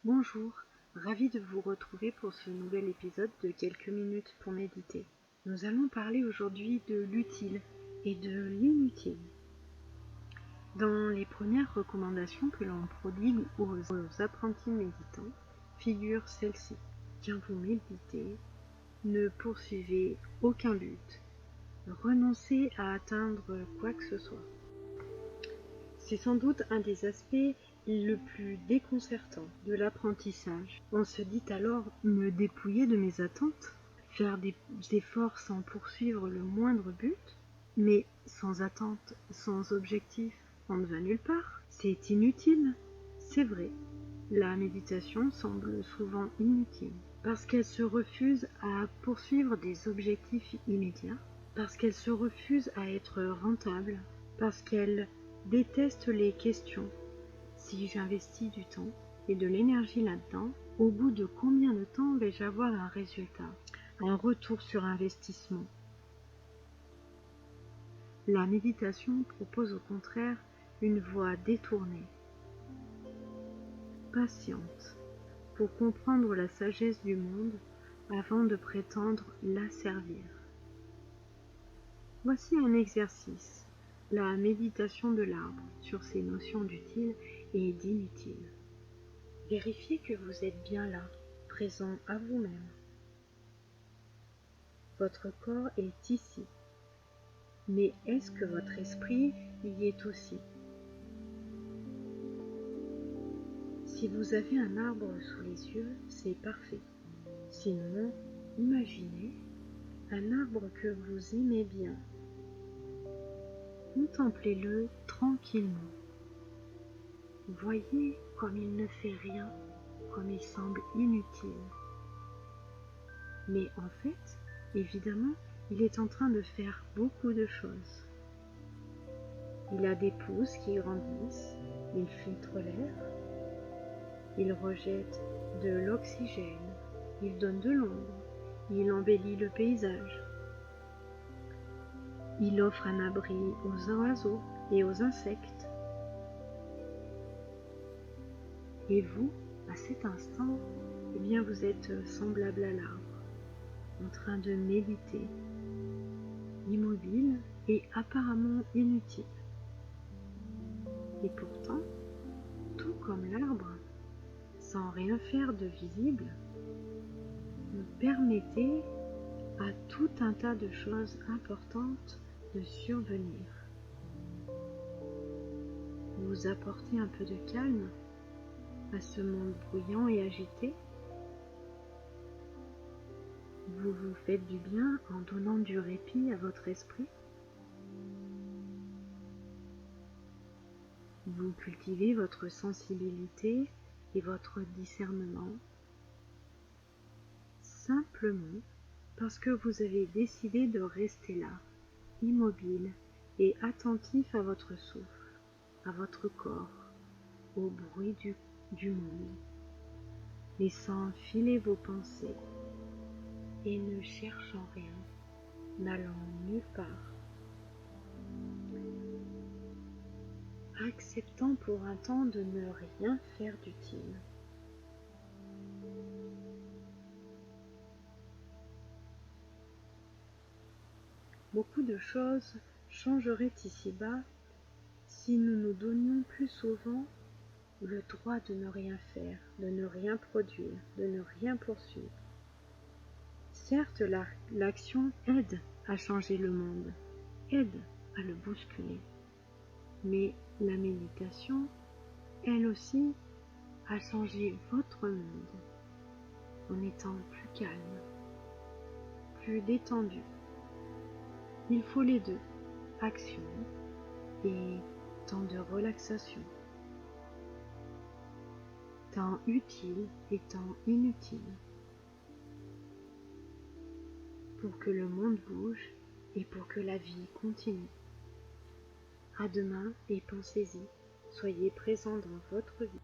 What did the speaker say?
Bonjour, ravi de vous retrouver pour ce nouvel épisode de quelques minutes pour méditer. Nous allons parler aujourd'hui de l'utile et de l'inutile. Dans les premières recommandations que l'on prodigue aux apprentis méditants, figure celle-ci. Quand vous méditez, ne poursuivez aucun but, renoncez à atteindre quoi que ce soit. C'est sans doute un des aspects le plus déconcertant de l'apprentissage. On se dit alors me dépouiller de mes attentes, faire des efforts sans poursuivre le moindre but, mais sans attente, sans objectif, on ne va nulle part. C'est inutile, c'est vrai. La méditation semble souvent inutile, parce qu'elle se refuse à poursuivre des objectifs immédiats, parce qu'elle se refuse à être rentable, parce qu'elle déteste les questions. Si j'investis du temps et de l'énergie là-dedans, au bout de combien de temps vais-je avoir un résultat, un retour sur investissement? La méditation propose au contraire une voie détournée, patiente, pour comprendre la sagesse du monde avant de prétendre la servir. Voici un exercice. La méditation de l'arbre sur ses notions d'utile et d'inutile. Vérifiez que vous êtes bien là, présent à vous-même. Votre corps est ici, mais est-ce que votre esprit y est aussi? Si vous avez un arbre sous les yeux, c'est parfait. Sinon, imaginez un arbre que vous aimez bien. Contemplez-le tranquillement. Voyez comme il ne fait rien, comme il semble inutile. Mais en fait, évidemment, il est en train de faire beaucoup de choses. Il a des pousses qui grandissent, il filtre l'air, il rejette de l'oxygène, il donne de l'ombre, il embellit le paysage. Il offre un abri aux oiseaux et aux insectes. Et vous, à cet instant, eh bien vous êtes semblable à l'arbre, en train de méditer, immobile et apparemment inutile. Et pourtant, tout comme l'arbre, sans rien faire de visible, vous permettez à tout un tas de choses importantes de survenir. Vous apportez un peu de calme à ce monde bruyant et agité. Vous vous faites du bien en donnant du répit à votre esprit. Vous cultivez votre sensibilité et votre discernement simplement parce que vous avez décidé de rester là, immobile et attentif à votre souffle, à votre corps, au bruit du monde, laissant filer vos pensées et ne cherchant rien, n'allant nulle part, acceptant pour un temps de ne rien faire d'utile. Beaucoup de choses changeraient ici-bas si nous nous donnions plus souvent le droit de ne rien faire, de ne rien produire, de ne rien poursuivre. Certes, l'action aide à changer le monde, aide à le bousculer, mais la méditation, elle aussi, a changé votre monde en étant plus calme, plus détendu. Il faut les deux, action et temps de relaxation, temps utile et temps inutile, pour que le monde bouge et pour que la vie continue. À demain et pensez-y, soyez présent dans votre vie.